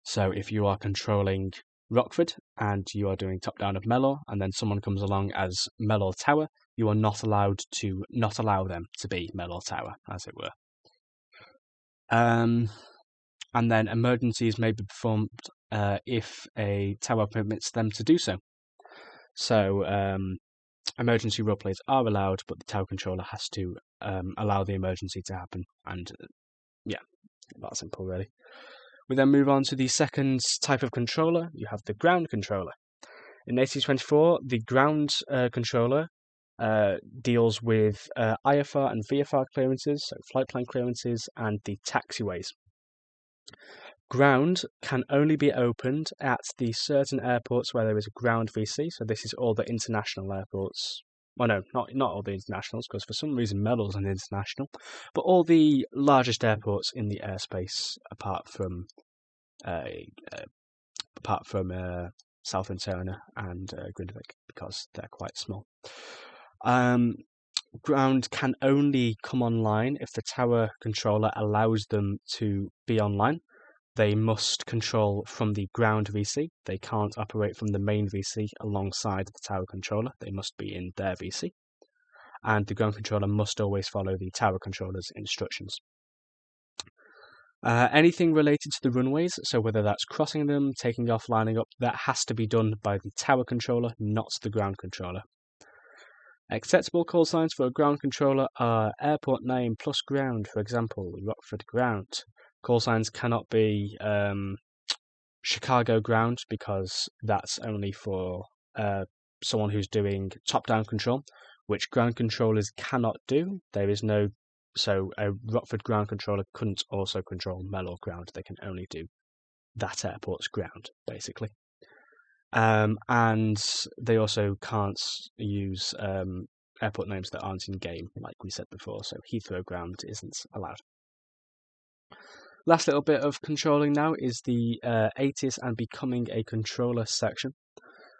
So if you are controlling Rockford and you are doing top-down of Mellor, and then someone comes along as Mellor Tower, you are not allowed to not allow them to be Mellor Tower, as it were. And then emergencies may be performed if a tower permits them to do so. So emergency role plays are allowed, but the tower controller has to allow the emergency to happen. And yeah, that's simple, really. We then move on to the second type of controller. You have the ground controller. In ATIS-24, the ground controller deals with IFR and VFR clearances, so flight plan clearances, and the taxiways. Ground can only be opened at the certain airports where there is a ground VC, so this is all the international airports. Well, no, not all the internationals, because for some reason Mellor's an international, but all the largest airports in the airspace, apart from South-Interna and Grindavik, because they're quite small. Ground can only come online if the tower controller allows them to be online. They must control from the ground VC. They can't operate from the main VC alongside the tower controller. They must be in their VC. And the ground controller must always follow the tower controller's instructions. Anything related to the runways, so whether that's crossing them, taking off, lining up, that has to be done by the tower controller, not the ground controller. Acceptable call signs for a ground controller are airport name plus ground, for example, Rockford Ground. Call signs cannot be Chicago Ground, because that's only for someone who's doing top-down control, which ground controllers cannot do. So a Rockford ground controller couldn't also control Mellor Ground. They can only do that airport's ground, basically. And they also can't use airport names that aren't in game, like we said before, so Heathrow Ground isn't allowed. Last little bit of controlling now is the ATIS and becoming a controller section.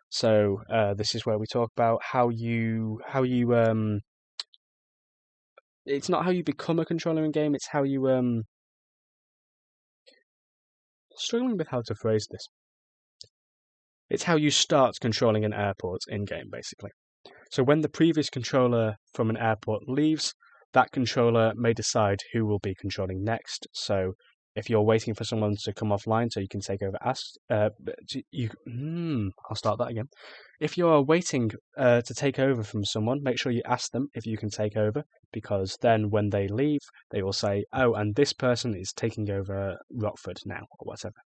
So this is where we talk about how you it's not how you become a controller in game, it's how you struggling with how to phrase this. It's how you start controlling an airport in game, basically. So when the previous controller from an airport leaves, that controller may decide who will be controlling next. So if you're waiting for someone to come offline so you can take over, I'll start that again. If you are waiting to take over from someone, make sure you ask them if you can take over, because then when they leave, they will say, oh, and this person is taking over Rockford now, or whatever.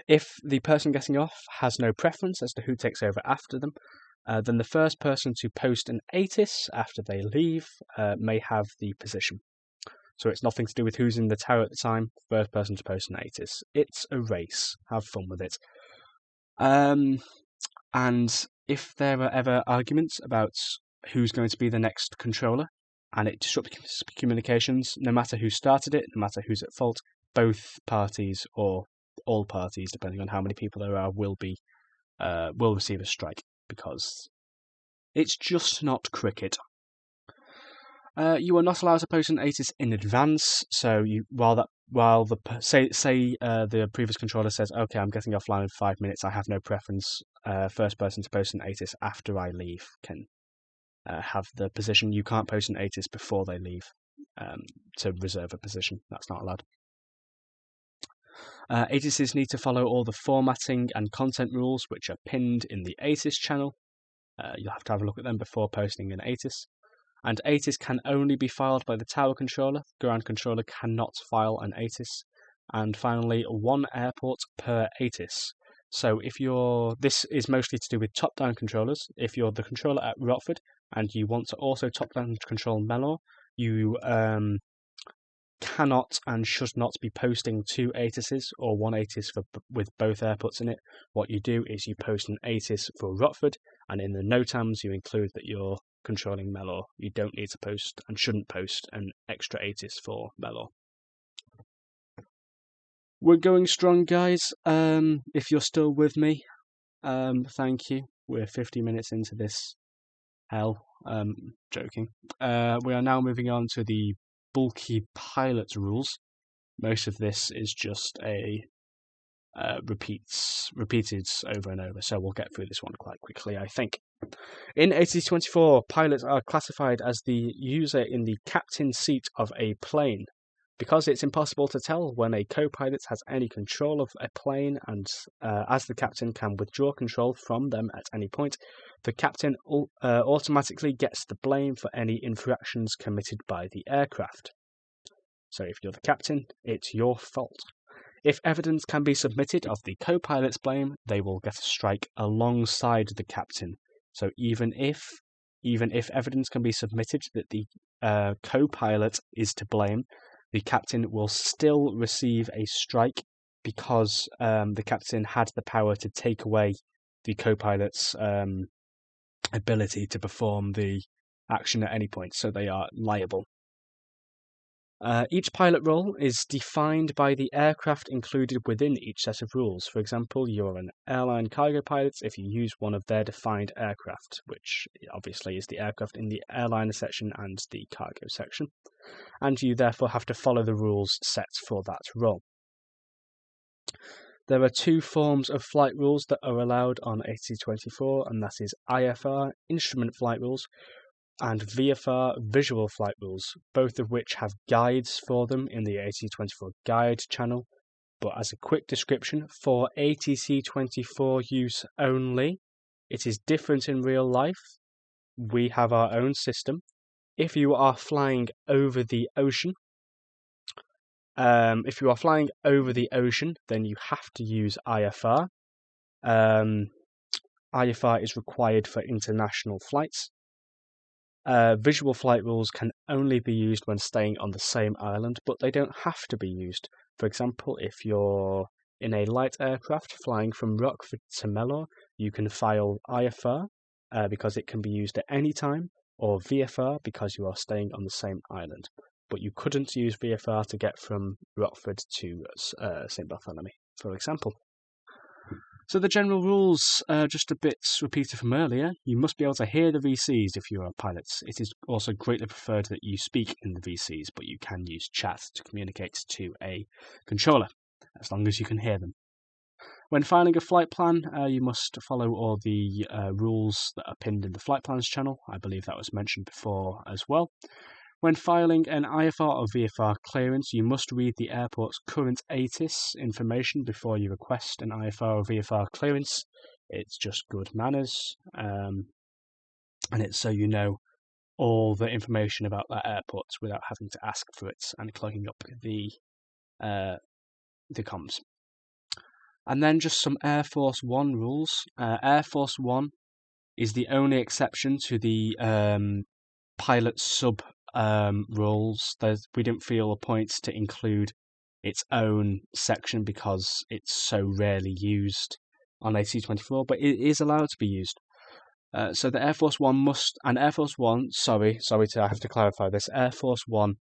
If the person getting off has no preference as to who takes over after them, then the first person to post an ATIS after they leave may have the position. So it's nothing to do with who's in the tower at the time. First person to post an ATIS. It's a race. Have fun with it. And if there are ever arguments about who's going to be the next controller, and it disrupts communications, no matter who started it, no matter who's at fault, both parties or all parties, depending on how many people there are, will receive a strike, because it's just not cricket. You are not allowed to post an ATIS in advance. So the previous controller says, okay, I'm getting offline in 5 minutes, I have no preference. First person to post an ATIS after I leave can have the position. You can't post an ATIS before they leave to reserve a position. That's not allowed. ATISs need to follow all the formatting and content rules which are pinned in the ATIS channel. You'll have to have a look at them before posting an ATIS. And ATIS can only be filed by the tower controller. The ground controller cannot file an ATIS. And finally, one airport per ATIS. So this is mostly to do with top-down controllers. If you're the controller at Rockford and you want to also top-down control Melor, you cannot and should not be posting two ATISes or one ATIS with both airports in it. What you do is you post an ATIS for Rockford, and in the NOTAMs you include that you're controlling Melor. You don't need to post and shouldn't post an extra ATIS for Melor. We're going strong, guys. If you're still with me, thank you. We're 50 minutes into this hell. Joking. We are now moving on to the bulky pilot rules. Most of this is just a repeated over and over, so we'll get through this one quite quickly, I think. In ATC 24, pilots are classified as the user in the captain's seat of a plane. Because it's impossible to tell when a co-pilot has any control of a plane, and as the captain can withdraw control from them at any point, the captain automatically gets the blame for any infractions committed by the aircraft. So if you're the captain, it's your fault. If evidence can be submitted of the co-pilot's blame, they will get a strike alongside the captain. So even if evidence can be submitted that the co-pilot is to blame, the captain will still receive a strike because the captain had the power to take away the co-pilot's ability to perform the action at any point, so they are liable. Each pilot role is defined by the aircraft included within each set of rules. For example, you're an airline cargo pilot if you use one of their defined aircraft, which obviously is the aircraft in the airliner section and the cargo section, and you therefore have to follow the rules set for that role. There are two forms of flight rules that are allowed on ATC 24, and that is IFR, Instrument Flight Rules, and VFR, Visual Flight Rules, both of which have guides for them in the ATC 24 guide channel. But as a quick description, for ATC 24 use only, it is different in real life. We have our own system. If you are flying over the ocean, then you have to use IFR. IFR is required for international flights. Visual flight rules can only be used when staying on the same island, but they don't have to be used. For example, if you're in a light aircraft flying from Rockford to Melor, you can file IFR because it can be used at any time, or VFR because you are staying on the same island. But you couldn't use VFR to get from Rockford to St. Bartholomew, for example. So the general rules, just a bit repeated from earlier. You must be able to hear the VCs if you are a pilot. It is also greatly preferred that you speak in the VCs, but you can use chat to communicate to a controller, as long as you can hear them. When filing a flight plan, you must follow all the rules that are pinned in the flight plans channel. I believe that was mentioned before as well. When filing an IFR or VFR clearance, you must read the airport's current ATIS information before you request an IFR or VFR clearance. It's just good manners, and it's so you know all the information about that airport without having to ask for it and clogging up the comms. And then just some Air Force One rules. Air Force One is the only exception to the pilot sub rules. We didn't feel a point to include its own section because it's so rarely used on ATC 24, but it is allowed to be used. So the Air Force One I have to clarify this. Air Force One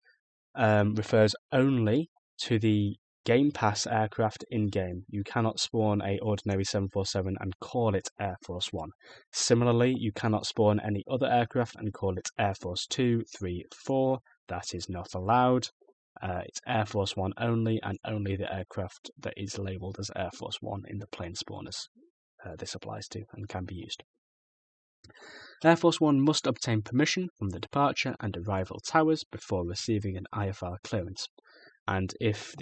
refers only to the Game Pass aircraft in-game. You cannot spawn a ordinary 747 and call it Air Force One. Similarly, you cannot spawn any other aircraft and call it Air Force 2, 3, 4. That is not allowed. It's Air Force One only, and only the aircraft that is labelled as Air Force One in the plane spawners this applies to and can be used. Air Force One must obtain permission from the departure and arrival towers before receiving an IFR clearance. And if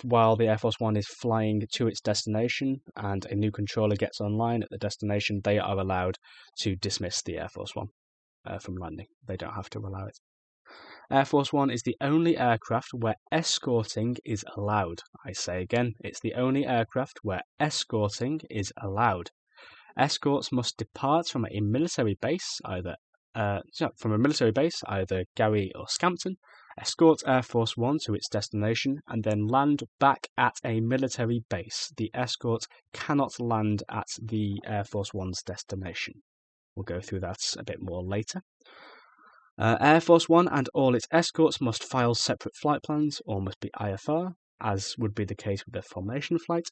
while the Air Force One is flying to its destination and a new controller gets online at the destination, they are allowed to dismiss the Air Force One from landing. They don't have to allow it. Air Force One is the only aircraft where escorting is allowed. I say again, it's the only aircraft where escorting is allowed. Escorts must depart from a military base, either Gary or Scampton, escort Air Force One to its destination, and then land back at a military base. The escort cannot land at the Air Force One's destination. We'll go through that a bit more later. Air Force One and all its escorts must file separate flight plans or must be IFR, as would be the case with a formation flight.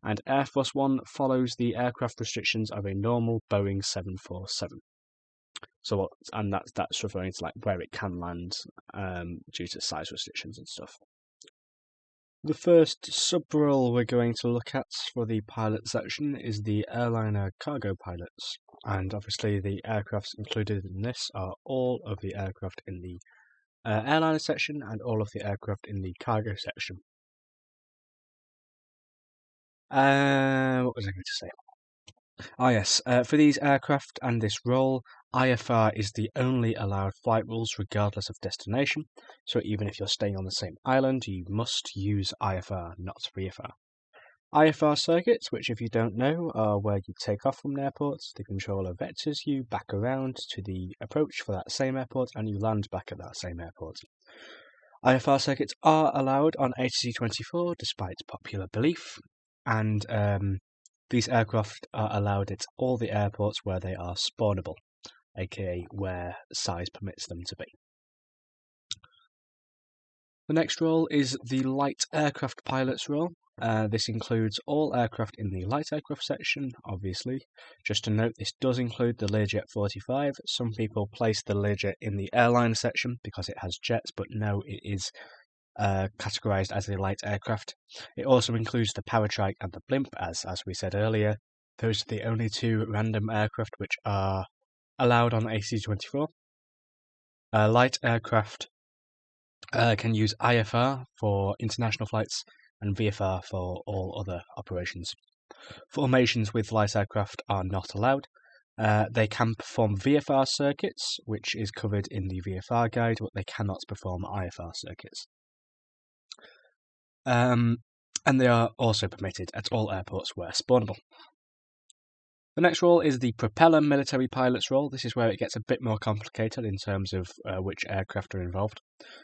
And Air Force One follows the aircraft restrictions of a normal Boeing 747. And that's referring to like where it can land due to size restrictions and stuff. The first sub-role we're going to look at for the pilot section is the airliner cargo pilots. And obviously the aircrafts included in this are all of the aircraft in the airliner section and all of the aircraft in the cargo section. What was I going to say? Oh yes, for these aircraft and this role, IFR is the only allowed flight rules regardless of destination. So even if you're staying on the same island, you must use IFR, not VFR. IFR circuits, which if you don't know, are where you take off from an airport, the controller vectors you back around to the approach for that same airport, and you land back at that same airport. IFR circuits are allowed on ATC-24 despite popular belief, and these aircraft are allowed at all the airports where they are spawnable, aka where size permits them to be. The next role is the light aircraft pilot's role. This includes all aircraft in the light aircraft section, obviously. Just to note, this does include the Learjet 45. Some people place the Learjet in the airliner section because it has jets, but no, it is categorized as a light aircraft. It also includes the Paratrike and the Blimp, as we said earlier. Those are the only two random aircraft which are allowed on ATC-24. Light aircraft can use IFR for international flights and VFR for all other operations. Formations with light aircraft are not allowed. They can perform VFR circuits, which is covered in the VFR guide, but they cannot perform IFR circuits. And they are also permitted at all airports where spawnable. The next role is the propeller military pilot's role. This is where it gets a bit more complicated in terms of which aircraft are involved.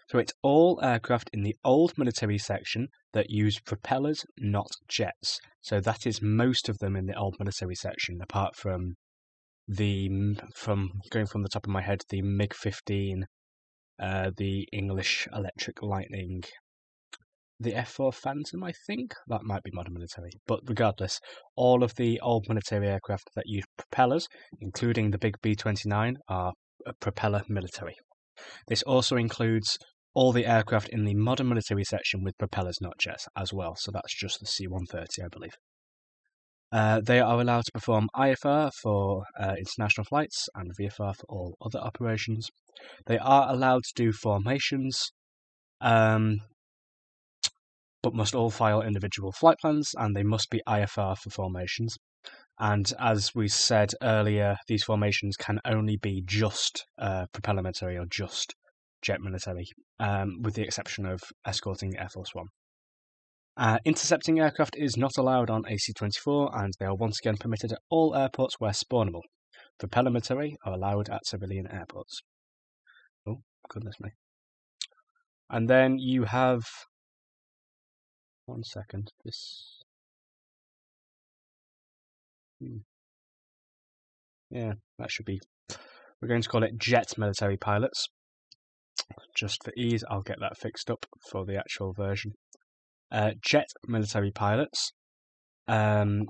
So it's all aircraft in the old military section that use propellers, not jets. So that is most of them in the old military section, apart from going from the top of my head, the MiG-15, the English Electric Lightning, the F4 Phantom, I think? That might be modern military. But regardless, all of the old military aircraft that use propellers, including the big B-29, are propeller military. This also includes all the aircraft in the modern military section with propellers, not jets, as well. So that's just the C-130, I believe. They are allowed to perform IFR for international flights and VFR for all other operations. They are allowed to do formations, but must all file individual flight plans, and they must be IFR for formations. And as we said earlier, these formations can only be just propeller military or just jet military, with the exception of escorting Air Force One. Intercepting aircraft is not allowed on AC-24, and they are once again permitted at all airports where spawnable. Propeller military are allowed at civilian airports. Oh, goodness me. And then you have... One second. Yeah, that should be... We're going to call it jet military pilots. Just for ease, I'll get that fixed up for the actual version. Jet military pilots.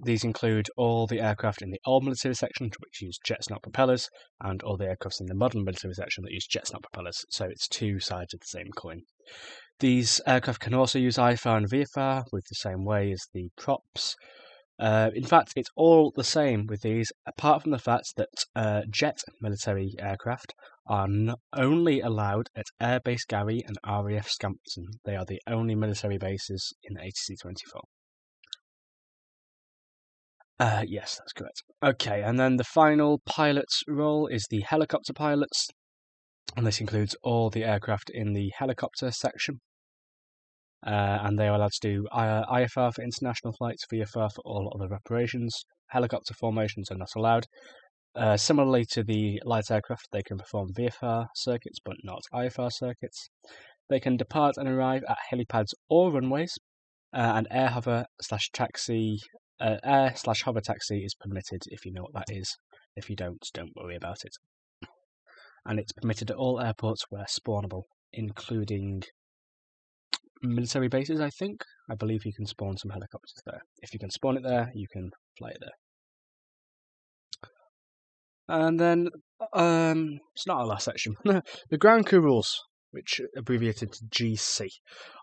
These include all the aircraft in the old military section, which use jets, not propellers, and all the aircraft in the modern military section that use jets, not propellers. So it's two sides of the same coin. These aircraft can also use IFR and VFR with the same way as the props. In fact, it's all the same with these, apart from the fact that jet military aircraft are only allowed at Airbase Gary and RAF Scampton. They are the only military bases in ATC-24. Yes, that's correct. Okay, and then the final pilot's role is the helicopter pilots. And this includes all the aircraft in the helicopter section. And they are allowed to do IFR for international flights, VFR for all other operations. Helicopter formations are not allowed. Similarly to the light aircraft, they can perform VFR circuits, but not IFR circuits. They can depart and arrive at helipads or runways, and air/hover/taxi is permitted if you know what that is. If you don't worry about it. And it's permitted at all airports where spawnable, including military bases, I think. I believe you can spawn some helicopters there. If you can spawn it there, you can fly it there. And then, it's not our last section. The ground crew rules, which abbreviated to GC.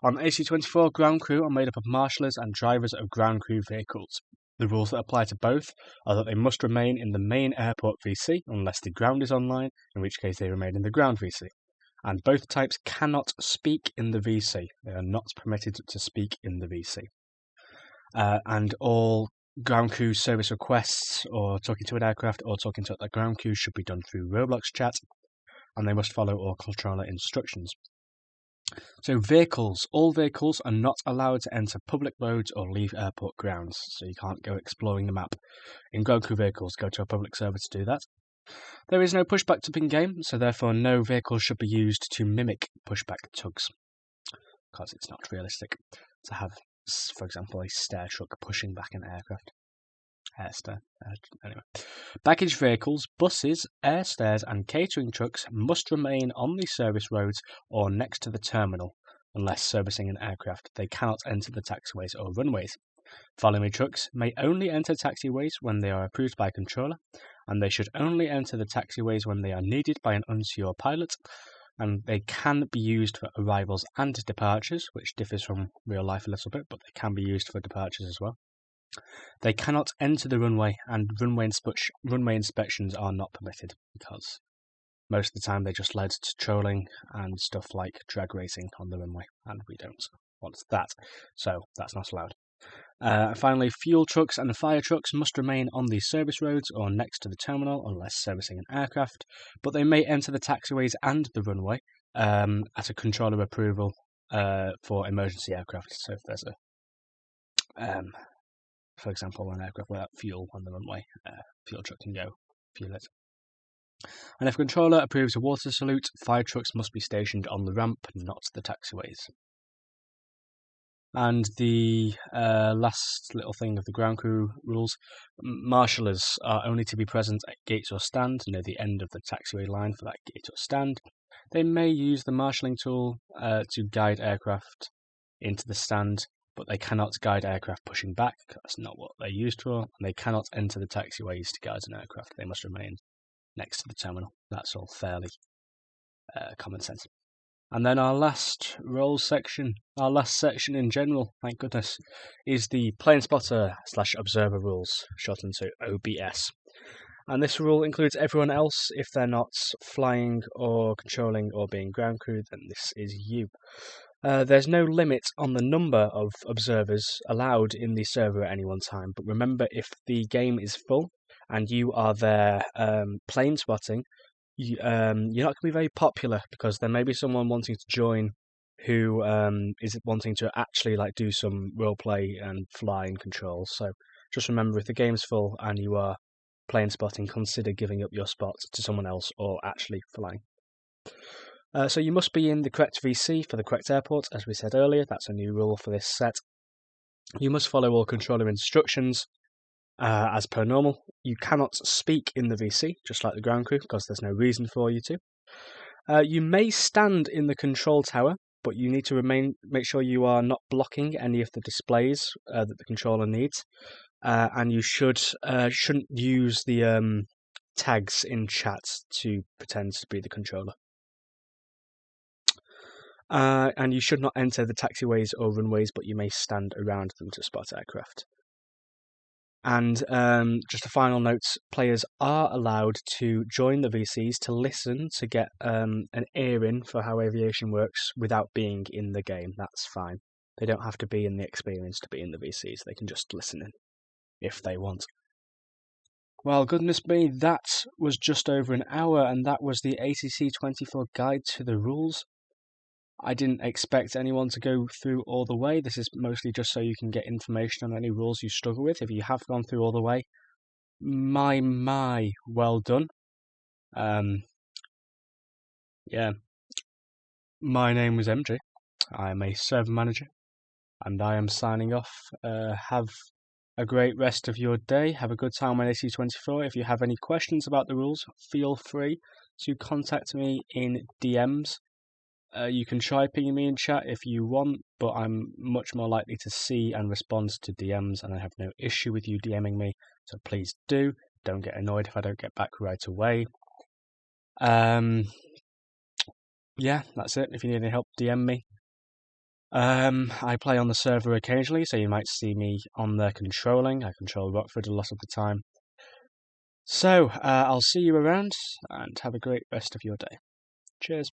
On AC-24, ground crew are made up of marshallers and drivers of ground crew vehicles. The rules that apply to both are that they must remain in the main airport VC unless the ground is online, in which case they remain in the ground VC. And both types cannot speak in the VC. They are not permitted to speak in the VC. And all ground crew service requests, or talking to an aircraft, or talking to the ground crew should be done through Roblox chat, and they must follow all controller instructions. So vehicles. All vehicles are not allowed to enter public roads or leave airport grounds, so you can't go exploring the map. In ground crew vehicles, go to a public server to do that. There is no pushback tug in game, so therefore no vehicle should be used to mimic pushback tugs, because it's not realistic to have, for example, a stair truck pushing back an aircraft. Anyway. Baggage vehicles, buses, air stairs and catering trucks must remain on the service roads or next to the terminal. Unless servicing an aircraft, they cannot enter the taxiways or runways. Volume trucks may only enter taxiways when they are approved by a controller, and they should only enter the taxiways when they are needed by an unsure pilot, and they can be used for arrivals and departures, which differs from real life a little bit, but they can be used for departures as well. They cannot enter the runway, and runway inspections are not permitted, because most of the time they just led to trolling and stuff like drag racing on the runway, and we don't want that, so that's not allowed. Finally, fuel trucks and fire trucks must remain on the service roads or next to the terminal unless servicing an aircraft, but they may enter the taxiways and the runway at a controller approval for emergency aircraft. So if there's for example, an aircraft without fuel on the runway, fuel truck can go fuel it. And if a controller approves a water salute, fire trucks must be stationed on the ramp, not the taxiways. And the last little thing of the ground crew rules, marshallers are only to be present at gates or stand near the end of the taxiway line for that gate or stand. They may use the marshalling tool to guide aircraft into the stand, but they cannot guide aircraft pushing back. That's not what they're used for. And they cannot enter the taxiways to guide an aircraft. They must remain next to the terminal. That's all fairly common sense. And then our last roles section, our last section in general, thank goodness, is the plane spotter / observer rules, shortened to OBS. And this rule includes everyone else. If they're not flying or controlling or being ground crew, then this is you. There's no limit on the number of observers allowed in the server at any one time, but remember, if the game is full and you are there plane spotting, you're not going to be very popular, because there may be someone wanting to join who is wanting to actually do some roleplay and fly and control. So just remember, if the game's full and you are plane spotting, consider giving up your spot to someone else or actually flying. So you must be in the correct VC for the correct airport, as we said earlier. That's a new rule for this set. You must follow all controller instructions as per normal. You cannot speak in the VC, just like the ground crew, because there's no reason for you to. You may stand in the control tower, but you need to make sure you are not blocking any of the displays that the controller needs. And you shouldn't use the tags in chat to pretend to be the controller. And you should not enter the taxiways or runways, but you may stand around them to spot aircraft. And just a final note, players are allowed to join the VCs to listen, to get an ear in for how aviation works without being in the game. That's fine. They don't have to be in the experience to be in the VCs. They can just listen in if they want. Well, goodness me, that was just over an hour, and that was the ACC 24 guide to the rules. I didn't expect anyone to go through all the way. This is mostly just so you can get information on any rules you struggle with. If you have gone through all the way, my, well done. Yeah, my name was MJ. I'm a server manager, and I am signing off. Have a great rest of your day. Have a good time on AC24. If you have any questions about the rules, feel free to contact me in DMs. You can try pinging me in chat if you want, but I'm much more likely to see and respond to DMs, and I have no issue with you DMing me, so please do. Don't get annoyed if I don't get back right away. Yeah, that's it. If you need any help, DM me. I play on the server occasionally, so you might see me on there controlling. I control Rockford a lot of the time. So, I'll see you around, and have a great rest of your day. Cheers.